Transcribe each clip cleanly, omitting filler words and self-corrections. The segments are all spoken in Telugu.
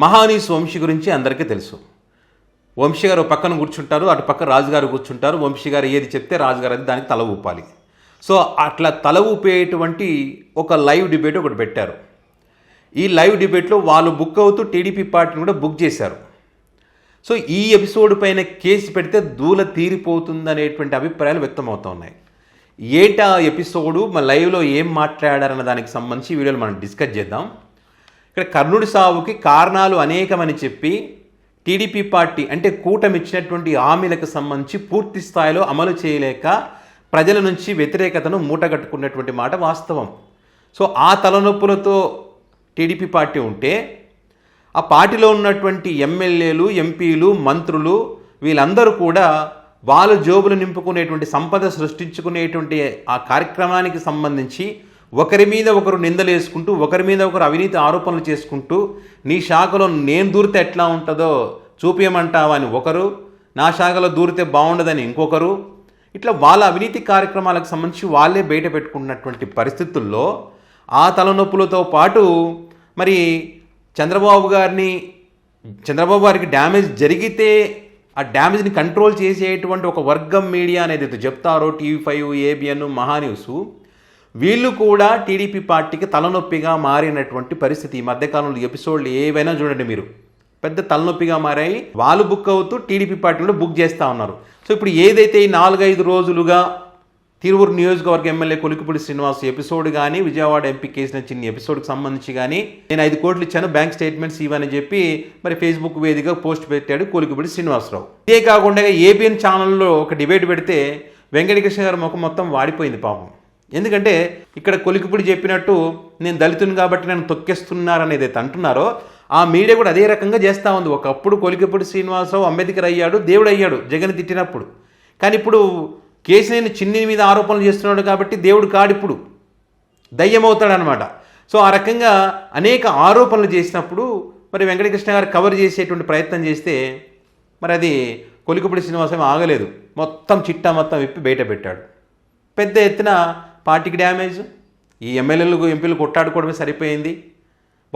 మహానీస్ వంశీ గురించి అందరికీ తెలుసు. వంశీ గారు పక్కన కూర్చుంటారు, అటు పక్క రాజుగారు కూర్చుంటారు. వంశీ గారు ఏది చెప్తే రాజుగారు అది దానికి తల ఊపాలి. సో అట్లా తల ఊపేటువంటి ఒక లైవ్ డిబేట్ ఒకటి పెట్టారు. ఈ లైవ్ డిబేట్లో వాళ్ళు బుక్ అవుతూ టీడీపీ పార్టీని కూడా బుక్ చేశారు. సో ఈ ఎపిసోడ్ పైన కేసు పెడితే దూల తీరిపోతుందనేటువంటి అభిప్రాయాలు వ్యక్తమవుతూ ఉన్నాయి. ఏటా ఎపిసోడు మన లైవ్లో ఏం మాట్లాడారన్న దానికి సంబంధించి వీడియోలు మనం డిస్కస్ చేద్దాం. ఇక్కడ కర్ణుడి సావుకి కారణాలు అనేకమని చెప్పి టీడీపీ పార్టీ అంటే కూటమి ఇచ్చినటువంటి హామీలకు సంబంధించి పూర్తి స్థాయిలో అమలు చేయలేక ప్రజల నుంచి వ్యతిరేకతను మూటగట్టుకున్నటువంటి మాట వాస్తవం. సో ఆ తలనొప్పులతో టీడీపీ పార్టీ ఉంటే ఆ పార్టీలో ఉన్నటువంటి ఎమ్మెల్యేలు, ఎంపీలు, మంత్రులు వీళ్ళందరూ కూడా వాళ్ళ జోబులు నింపుకునేటువంటి సంపద సృష్టించుకునేటువంటి ఆ కార్యక్రమానికి సంబంధించి ఒకరి మీద ఒకరు నిందలు వేసుకుంటూ, ఒకరి మీద ఒకరు అవినీతి ఆరోపణలు చేసుకుంటూ, నీ శాఖలో నేను దూరితే ఎట్లా ఉంటుందో చూపించమంటావా అని ఒకరు, నా శాఖలో దూరితే బాగుండదని ఇంకొకరు, ఇట్లా వాళ్ళ అవినీతి కార్యక్రమాలకు సంబంధించి వాళ్ళే బయట పెట్టుకున్నటువంటి పరిస్థితుల్లో ఆ తలనొప్పులతో పాటు మరి చంద్రబాబు గారికి డ్యామేజ్ జరిగితే ఆ డ్యామేజ్ని కంట్రోల్ చేసేటువంటి ఒక వర్గం మీడియా అనేది చెప్తారో TV5, ABN, మహాన్యూస్, వీళ్ళు కూడా టీడీపీ పార్టీకి తలనొప్పిగా మారినటువంటి పరిస్థితి. ఈ మధ్యకాలంలో ఎపిసోడ్లు ఏవైనా చూడండి మీరు, పెద్ద తలనొప్పిగా మారాయి. వాళ్ళు బుక్ అవుతూ టీడీపీ పార్టీలో బుక్ చేస్తూ ఉన్నారు. సో ఇప్పుడు ఏదైతే ఈ 4-5 రోజులుగా తిరువూరు నియోజకవర్గ ఎమ్మెల్యే కొలికిపూడి శ్రీనివాస్ ఎపిసోడ్ కానీ, విజయవాడ ఎంపీ కేసిన చిన్న ఎపిసోడ్కి సంబంధించి కానీ నేను 5 కోట్లు ఇచ్చాను, బ్యాంక్ స్టేట్మెంట్స్ ఇవ్వని చెప్పి మరి ఫేస్బుక్ వేదికగా పోస్ట్ పెట్టాడు కొలికిపూడి శ్రీనివాసరావు. ఇదే కాకుండా ABN ఛానల్లో ఒక డిబేట్ పెడితే వెంకటకృష్ణ గారి ముఖం మొత్తం వాడిపోయింది పాపం. ఎందుకంటే ఇక్కడ కొలికిపూడి చెప్పినట్టు నేను దళితుని కాబట్టి నన్ను తొక్కేస్తున్నారనేది అయితే అంటున్నారో ఆ మీడియా కూడా అదే రకంగా చేస్తూ ఉంది. ఒకప్పుడు కొలికిపూడి శ్రీనివాసరావు అంబేద్కర్ అయ్యాడు, దేవుడు అయ్యాడు జగన్ తిట్టినప్పుడు. కానీ ఇప్పుడు కేసినేని చిన్ని మీద ఆరోపణలు చేస్తున్నాడు కాబట్టి దేవుడు కాడిప్పుడు దయ్యమవుతాడనమాట. సో ఆ రకంగా అనేక ఆరోపణలు చేసినప్పుడు మరి వెంకటకృష్ణ గారు కవర్ చేసేటువంటి ప్రయత్నం చేస్తే మరి అది కొలికిపూడి శ్రీనివాసరావు ఆగలేదు, మొత్తం చిట్టా మొత్తం విప్పి బయట పెట్టాడు. పెద్ద ఎత్తున పార్టీకి డ్యామేజ్, ఈ ఎమ్మెల్యేలు, ఎంపీలు కొట్టాడుకోవడమే సరిపోయింది.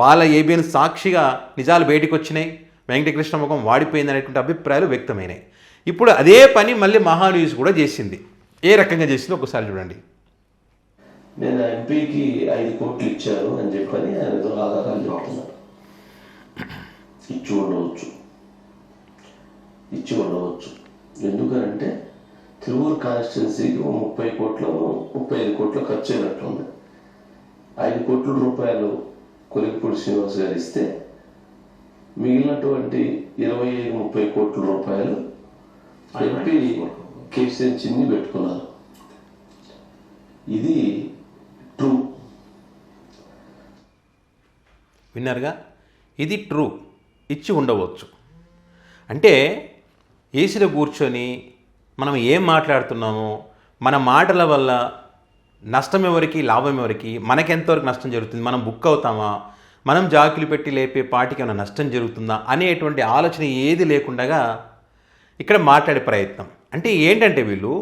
వాళ్ళ ABN సాక్షిగా నిజాలు బయటకు వచ్చినాయి, వెంకటకృష్ణ ముఖం వాడిపోయింది అనేటువంటి అభిప్రాయాలు వ్యక్తమైనాయి. ఇప్పుడు అదే పని మళ్ళీ మహాన్యూస్ కూడా చేసింది. ఏ రకంగా చేసిందో ఒకసారి చూడండి. నేను ఎంపీకి 5 కోట్లు ఇచ్చాను అని చెప్పని ఆయన ఏదో ఆధారాలు చెప్తున్నారు. ఇచ్చి ఉండవచ్చు. ఎందుకనంటే తిరువూరు కాన్స్టిట్యున్సీకి 30 కోట్లు 35 కోట్లు ఖర్చు అయినట్లుంది. 5 కోట్ల రూపాయలు కొలికిపూడి శ్రీనివాస్ గారు ఇస్తే మిగిలినటువంటి 25-30 కోట్ల రూపాయలు ఎంపీ కేసీఆర్ చిన్ని పెట్టుకున్నారు. ఇది ట్రూ. విన్నారుగా, ఇది ట్రూ. ఇచ్చి ఉండవచ్చు. అంటే ఏసీలో కూర్చొని మనం ఏం మాట్లాడుతున్నామో, మన మాటల వల్ల నష్టం ఎవరికి, లాభం ఎవరికి, మనకెంతవరకు నష్టం జరుగుతుంది, మనం బుక్ అవుతామా, మనం జాకులు పెట్టి లేపే పార్టీకి ఏమైనా నష్టం జరుగుతుందా అనేటువంటి ఆలోచన ఏది లేకుండా ఇక్కడ మాట్లాడే ప్రయత్నం. అంటే ఏంటంటే వీళ్ళు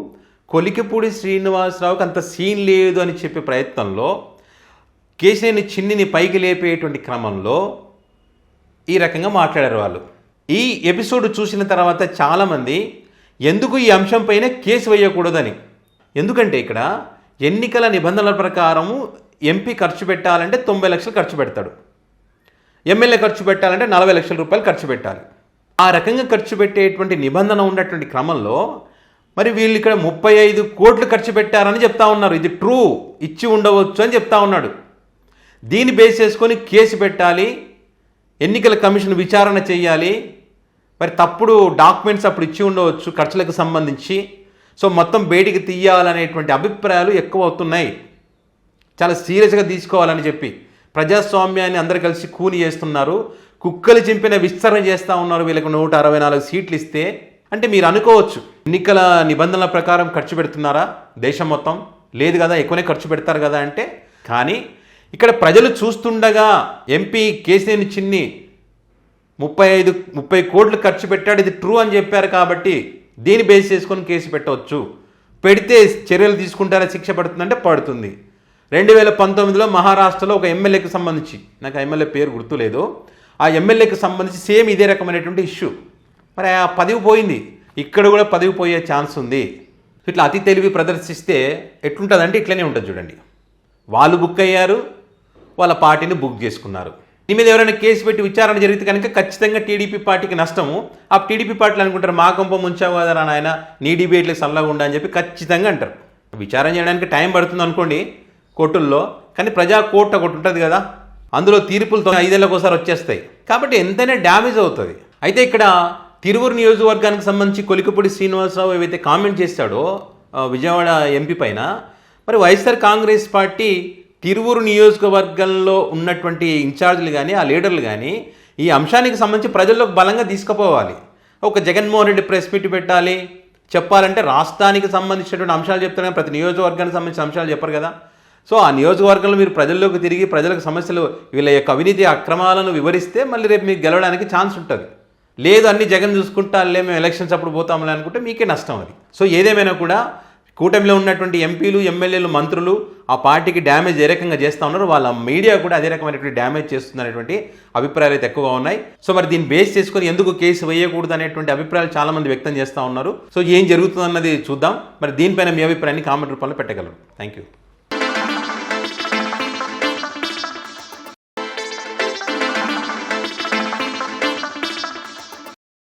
కొలికిపూడి శ్రీనివాసరావుకి అంత సీన్ లేదు అని చెప్పే ప్రయత్నంలో కేసినేని చిన్నిని పైకి లేపేటువంటి క్రమంలో ఈ రకంగా మాట్లాడారు వాళ్ళు. ఈ ఎపిసోడ్ చూసిన తర్వాత చాలామంది ఎందుకు ఈ అంశం పైన కేసు వేయకూడదని. ఎందుకంటే ఇక్కడ ఎన్నికల నిబంధనల ప్రకారము ఎంపీ ఖర్చు పెట్టాలంటే 90 లక్షలు ఖర్చు పెడతాడు, ఎమ్మెల్యే ఖర్చు పెట్టాలంటే 40 లక్షల రూపాయలు ఖర్చు పెట్టాలి. ఆ రకంగా ఖర్చు పెట్టేటువంటి నిబంధన ఉన్నటువంటి క్రమంలో మరి వీళ్ళు ఇక్కడ 35 కోట్లు ఖర్చు పెట్టారని చెప్తా ఉన్నారు. ఇది ట్రూ, ఇచ్చి ఉండవచ్చు అని చెప్తా ఉన్నాడు. దీన్ని బేస్ చేసుకొని కేసు పెట్టాలి, ఎన్నికల కమిషన్ విచారణ చేయాలి, మరి తప్పుడు డాక్యుమెంట్స్ అప్పుడు ఇచ్చి ఉండవచ్చు ఖర్చులకు సంబంధించి. సో మొత్తం బయటికి తీయాలనేటువంటి అభిప్రాయాలు ఎక్కువ అవుతున్నాయి. చాలా సీరియస్గా తీసుకోవాలని చెప్పి ప్రజాస్వామ్యాన్ని అందరూ కలిసి కూని చేస్తున్నారు, కుక్కలు చింపిన విస్తరణ చేస్తూ ఉన్నారు. వీళ్ళకి 164 సీట్లు ఇస్తే అంటే మీరు అనుకోవచ్చు ఎన్నికల నిబంధనల ప్రకారం ఖర్చు పెడుతున్నారా దేశం మొత్తం, లేదు కదా, ఎక్కువనే ఖర్చు పెడతారు కదా అంటే. కానీ ఇక్కడ ప్రజలు చూస్తుండగా ఎంపీ కేసినేని చిన్ని 30 కోట్లు ఖర్చు పెట్టాడు, ఇది ట్రూ అని చెప్పారు కాబట్టి దీన్ని బేస్ చేసుకొని కేసు పెట్టవచ్చు. పెడితే చర్యలు తీసుకుంటారా, శిక్ష పడుతుందంటే పడుతుంది. 2019లో మహారాష్ట్రలో ఒక ఎమ్మెల్యేకి సంబంధించి, నాకు ఎమ్మెల్యే పేరు గుర్తులేదు, ఆ ఎమ్మెల్యేకి సంబంధించి సేమ్ ఇదే రకమైనటువంటి ఇష్యూ. మరి ఆ పదవి పోయింది, ఇక్కడ కూడా పదవి పోయే ఛాన్స్ ఉంది. ఇట్లా అతి తెలివి ప్రదర్శిస్తే ఎట్లుంటుందంటే ఇట్లనే ఉంటుంది చూడండి. వాళ్ళు బుక్ అయ్యారు, వాళ్ళ పార్టీని బుక్ చేసుకున్నారు. దీని మీద ఎవరైనా కేసు పెట్టి విచారణ జరిగితే కనుక ఖచ్చితంగా టీడీపీ పార్టీకి నష్టము. ఆ టీడీపీ పార్టీలు అనుకుంటారు మా కొంప ముంచావు కదా నాయన, నీ డిబేట్లకు సల్లగా ఉండా అని చెప్పి ఖచ్చితంగా అంటారు. విచారణ చేయడానికి టైం పడుతుంది అనుకోండి కోర్టుల్లో, కానీ ప్రజా కోర్టు ఒకటి ఉంటుంది కదా, అందులో తీర్పులతో 5 ఏళ్ళకి ఒకసారి వచ్చేస్తాయి. కాబట్టి ఎంతైనా డ్యామేజ్ అవుతుంది. అయితే ఇక్కడ తిరువూరు నియోజకవర్గానికి సంబంధించి కొలికపూడి శ్రీనివాసరావు ఏవైతే కామెంట్ చేశాడో విజయవాడ ఎంపీ పైన, మరి వైఎస్ఆర్ కాంగ్రెస్ పార్టీ తిరువూరు నియోజకవర్గంలో ఉన్నటువంటి ఇన్ఛార్జీలు కానీ ఆ లీడర్లు కానీ ఈ అంశానికి సంబంధించి ప్రజల్లోకి బలంగా తీసుకుపోవాలి. ఒక జగన్మోహన్ రెడ్డి ప్రెస్ మీట్ పెట్టాలి, చెప్పాలంటే రాష్ట్రానికి సంబంధించినటువంటి అంశాలు చెప్తారు కానీ ప్రతి నియోజకవర్గానికి సంబంధించిన అంశాలు చెప్పరు కదా. సో ఆ నియోజకవర్గంలో మీరు ప్రజల్లోకి తిరిగి ప్రజలకు సమస్యలు, వీళ్ళ యొక్క అవినీతి అక్రమాలను వివరిస్తే మళ్ళీ రేపు మీకు గెలవడానికి ఛాన్స్ ఉంటుంది. లేదు అన్ని జగన్ చూసుకుంటాలే మేము ఎలక్షన్స్ అప్పుడు పోతామని అనుకుంటే మీకే నష్టం అది. సో ఏదేమైనా కూడా కూటమిలో ఉన్నటువంటి ఎంపీలు, ఎమ్మెల్యేలు, మంత్రులు ఆ పార్టీకి డ్యామేజ్ ఏ రకంగా చేస్తూ ఉన్నారు, వాళ్ళ మీడియా కూడా అదే రకమైనటువంటి డ్యామేజ్ చేస్తుందనేటువంటి అభిప్రాయాలు అయితే ఎక్కువగా ఉన్నాయి. సో మరి దీన్ని బేస్ చేసుకొని ఎందుకు కేసు వేయకూడదు అనేటువంటి అభిప్రాయాలు చాలా మంది వ్యక్తం చేస్తూ ఉన్నారు. సో ఏం జరుగుతుందన్నది చూద్దాం. మరి దీనిపైన మీ అభిప్రాయాన్ని కామెంట్ రూపంలో పెట్టగలరు. Thank you.